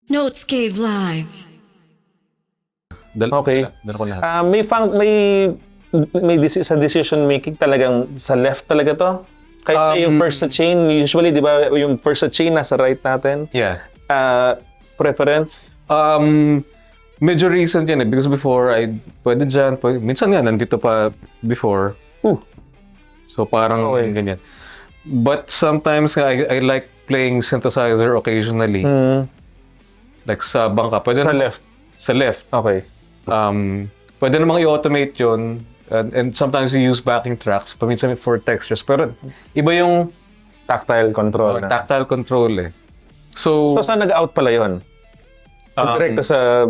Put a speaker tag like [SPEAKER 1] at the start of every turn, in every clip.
[SPEAKER 1] NotesCave Live.
[SPEAKER 2] Okay.
[SPEAKER 3] Dala ko lahat.
[SPEAKER 2] Sa decision making talagang sa left talaga to. Kahit yung first sa chain, usually, di ba, yung first sa chain nasa right natin.
[SPEAKER 3] Yeah.
[SPEAKER 2] Preference?
[SPEAKER 3] Medyo recent yan because before pwede dyan, minsan nga nandito pa before. So parang ganyan. But sometimes I like playing synthesizer occasionally. Like sa bangka. Pwede
[SPEAKER 2] Sa left?
[SPEAKER 3] Sa left.
[SPEAKER 2] Okay.
[SPEAKER 3] Pwede namang i-automate yun. And sometimes you use backing tracks. Paminsan for textures. Pero iba yung
[SPEAKER 2] Tactile control.
[SPEAKER 3] tactile control eh. So
[SPEAKER 2] saan nag-out pala yun? Direct sa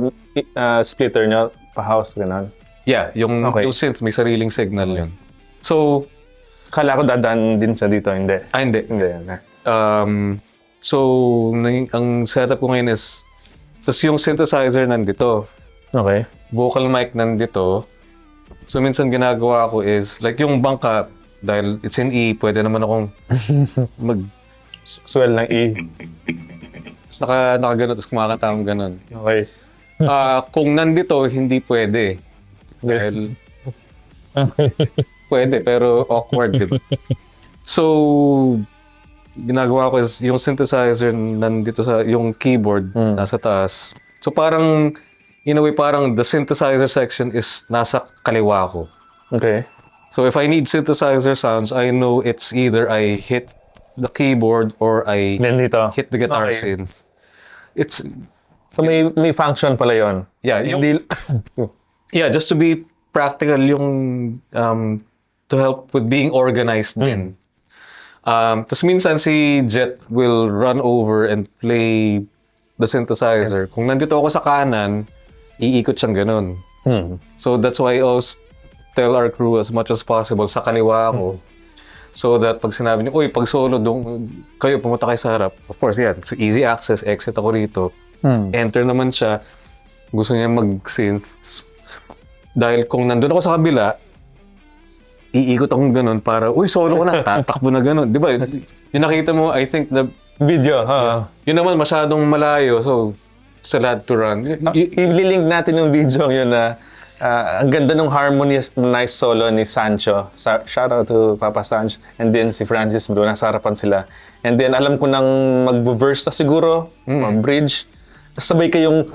[SPEAKER 2] splitter nyo, pa-house, gano'n?
[SPEAKER 3] yeah, yung synth may sariling signal yun. So,
[SPEAKER 2] Kala ko dadaan din siya dito, hindi.
[SPEAKER 3] hindi.
[SPEAKER 2] Hindi.
[SPEAKER 3] So, ang setup ko ngayon is, tas yung synthesizer nandito,
[SPEAKER 2] Okay.
[SPEAKER 3] vocal mic nandito. So, minsan ginagawa ko is, like yung bangka, dahil it's in E, pwede naman akong
[SPEAKER 2] Swell ng E.
[SPEAKER 3] Tapos nakagano, tapos kumakanta akong ganon.
[SPEAKER 2] Okay.
[SPEAKER 3] Kung nandito, hindi pwede. Dahil, pwede, pero awkward, diba? So, ginagawa ko is, yung synthesizer nandito sa, yung keyboard, nasa taas. So, parang, in a way, parang the synthesizer section is nasa kaliwa ko.
[SPEAKER 2] Okay.
[SPEAKER 3] So, if I need synthesizer sounds, I know it's either I hit the keyboard or I
[SPEAKER 2] Then dito.
[SPEAKER 3] hit the guitar
[SPEAKER 2] Okay.
[SPEAKER 3] synth. It's,
[SPEAKER 2] So may function pala yon.
[SPEAKER 3] yeah,
[SPEAKER 2] Hindi...
[SPEAKER 3] yeah, just to be practical yung to help with being organized din. Tapos minsan si Jet will run over and play the synthesizer. Kung nandito ako sa kanan, iikot siyang ganun. So that's why I always tell our crew as much as possible sa kaliwa ako. So that pag sinabi niyo, uy, pag solo, kayo pumunta kayo sa harap. Of course, yan. So easy access, exit ako rito. Enter naman siya. Gusto niya mag-synth. Dahil kung nandun ako sa kabila, iikot akong ganun para, uy, solo ko na, tatakbo na ganun. Di ba? Yung nakita mo, I think, the
[SPEAKER 2] Video,
[SPEAKER 3] yun naman, masyadong malayo. So, still had to run.
[SPEAKER 2] I-link natin yung video yun na ang ganda ng harmonious, nice solo ni Sancho. Shout out to Papa Sanch. And then si Francis Brew, nasa harapan sila. And then alam ko nang mag-verse na siguro, or bridge. Tapos sabay kayong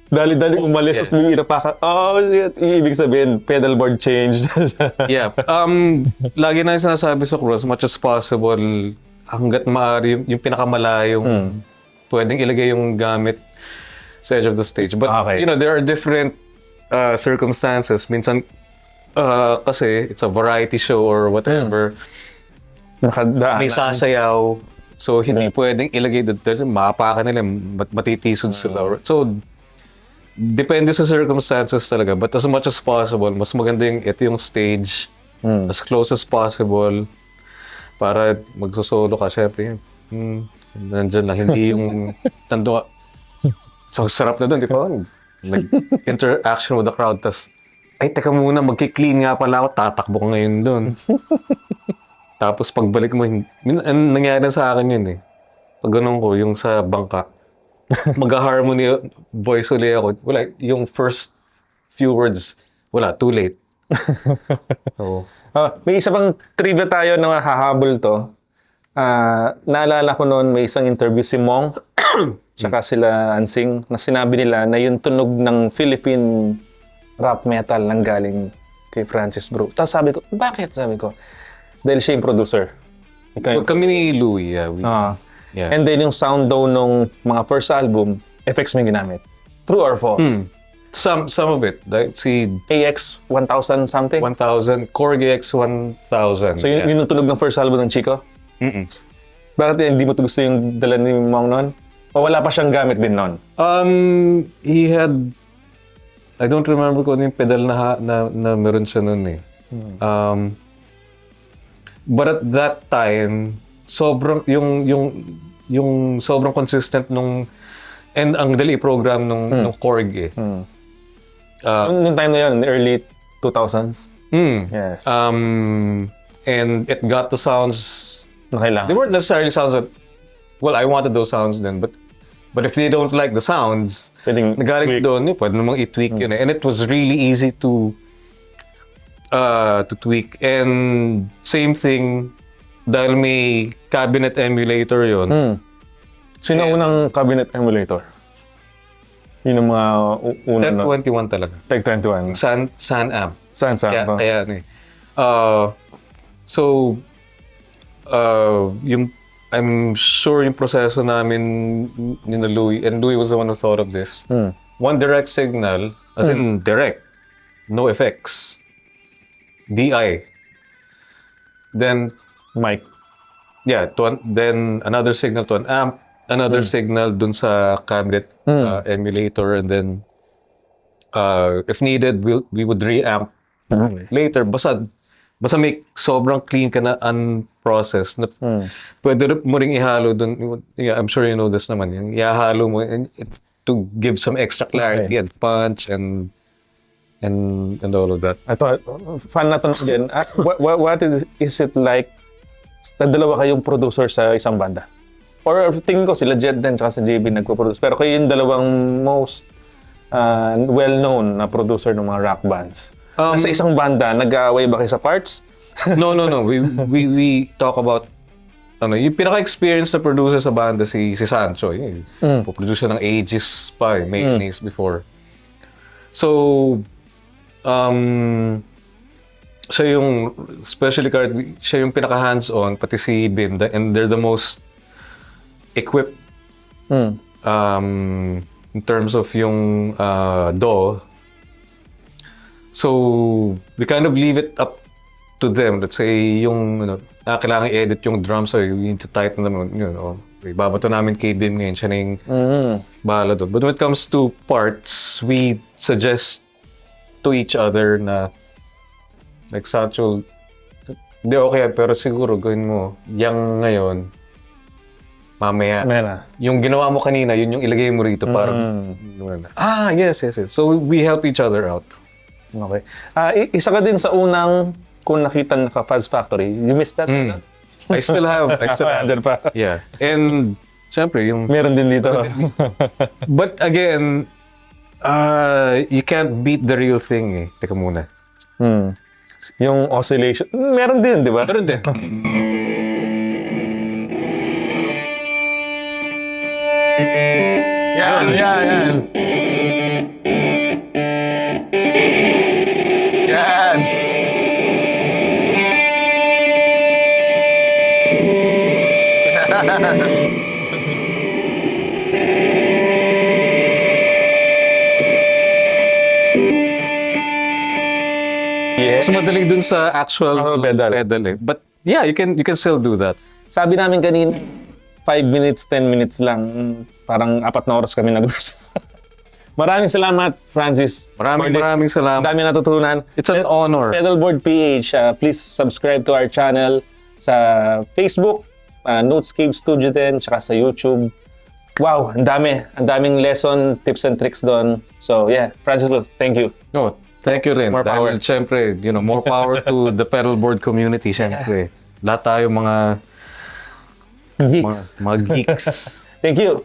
[SPEAKER 2] dali-dali umalis, tapos may inapaka. Oh, shit. Ibig sabihin, pedalboard change.
[SPEAKER 3] Yeah. Lagi na yung sinasabi sa crew, as much as possible, hanggat maaari, yung pinakamalayong pwedeng ilagay yung gamit sa edge of the stage. But, you know, there are different circumstances. Minsan, kasi it's a variety show or whatever. May sasayaw. So, hindi pwedeng ilagay doon. Maapakan nila, matitisod sila. So, depende sa circumstances talaga. But as much as possible, mas maganda ito yung stage. As close as possible. Para magsusolo ka, syempre. Nandyan lang. Hindi yung tando ka. So, sarap na doon, di ba? Interaction with the crowd. Tas, ay, teka muna, magki-clean nga pala ako. Tatakbo ka ngayon doon. Tapos pagbalik mo, nangyari sa akin yun eh. Pag ganun ko, yung sa bangka, mag-harmony voice uli ako. Wala, yung first few words, wala, too late. So,
[SPEAKER 2] may isa pang trivia tayo na hahabol to. Naalala ko noon, may isang interview si Mong, tsaka sila Ansing, na sinabi nila na yung tunog ng Philippine rap metal nang galing kay Francis Brew. Tapos sabi ko, bakit? Sabi ko, dahil siya yung producer.
[SPEAKER 3] kami ni Louie, yeah. Yeah.
[SPEAKER 2] And then yung sound daw nung mga first album, effects may ginamit. True or false?
[SPEAKER 3] Some of it. Si
[SPEAKER 2] AX 1000 something?
[SPEAKER 3] 1000, Korg AX 1000.
[SPEAKER 2] So yun yung tunog ng first album ng Chico? Bakit hindi mo gusto yung dala ni Mong noon? O wala pa siyang gamit din noon?
[SPEAKER 3] He had, I don't remember kung ano yung pedal na meron siya noon eh. But at that time, sobrang yung sobrang consistent nung and ang dali program nung Korg eh.
[SPEAKER 2] Noong time na yun, in the early 2000s? Yes.
[SPEAKER 3] And it got the sounds.
[SPEAKER 2] Na kailangan.
[SPEAKER 3] They weren't necessarily sounds that, well, I wanted those sounds then, but But if they don't like the sounds,
[SPEAKER 2] Pwedeng
[SPEAKER 3] nagaling
[SPEAKER 2] tweak.
[SPEAKER 3] doon, pwede namang i-tweak yun eh. And it was really easy to tweak. And same thing, dahil may cabinet emulator yun.
[SPEAKER 2] Sino unang cabinet emulator? Yun ang mga unang...
[SPEAKER 3] Tech 21 talaga.
[SPEAKER 2] Tech 21.
[SPEAKER 3] San Amp.
[SPEAKER 2] Saan?
[SPEAKER 3] Kaya ano eh. So, yung I'm sure yung proseso namin ni na Louie, and Louie was the one who thought of this. One direct signal, as in direct, no effects. DI. Then,
[SPEAKER 2] Mic.
[SPEAKER 3] yeah, then another signal to an amp, another signal dun sa cabinet emulator, and then if needed, we would reamp later. Basta may sobrang clean ka na unprocessed na pwede mo ring ihalo dun. Yeah, I'm sure you know this naman. Yung ihalo mo to give some extra clarity and punch and all of that.
[SPEAKER 2] Ito, fan na tanong din. What is it like dalawa kayong producer sa isang banda? Or tingin ko sila Jed din tsaka sa JB nagpo-produce. Pero kayo yung dalawang most well-known na producer ng mga rock bands. Sa isang banda, nag-aaway ba kayo sa parts?
[SPEAKER 3] No. We talk about yung pinaka-experience na producer sa banda si Sancho. Po-producer ng Aegis pa, Mayonnaise before. So, siya yung, especially siya yung pinaka-hands-on, pati si Bim, and they're the most equipped in terms of yung DAW. So, we kind of leave it up to them. Let's say, yung, kailangan i-edit yung drums, or you need to tighten them, ibabato namin kay Bim ngayon, siya na yung bahala doon. But when it comes to parts, we suggest to each other na, like, Sancho, hindi okay, pero siguro gawin mo, yang ngayon, mamaya. Yung ginawa mo kanina, yun yung ilagay mo rito, parang, yes. So, we help each other out.
[SPEAKER 2] Okay. Isa ka din sa unang kung nakita ka Fuzz Factory. You missed that?
[SPEAKER 3] I still have.
[SPEAKER 2] Andun pa.
[SPEAKER 3] Yeah. And, syempre, yung...
[SPEAKER 2] Meron din dito.
[SPEAKER 3] But again, you can't beat the real thing eh. Teka muna.
[SPEAKER 2] Yung oscillation. Meron din, di ba?
[SPEAKER 3] Meron din.
[SPEAKER 2] Yan. Yan.
[SPEAKER 3] Mas madali dun sa actual pedal eh. But yeah, you can still do that.
[SPEAKER 2] Sabi namin kanina, 5 minutes, 10 minutes lang. Parang 4 na oras kami nag-usap. Maraming salamat, Francis.
[SPEAKER 3] Maraming salamat.
[SPEAKER 2] Dami natutunan.
[SPEAKER 3] It's an honor.
[SPEAKER 2] PedalboardPH, please subscribe to our channel sa Facebook, NotesCave Studio din, tsaka sa YouTube. Wow, ang daming lesson, tips and tricks doon. So yeah, Francis, thank you.
[SPEAKER 3] No, thank you rin.
[SPEAKER 2] More power.
[SPEAKER 3] Dahil syempre, more power to the pedalboard community, syempre. Lahat tayo mga
[SPEAKER 2] Geeks.
[SPEAKER 3] Mga geeks.
[SPEAKER 2] Thank you.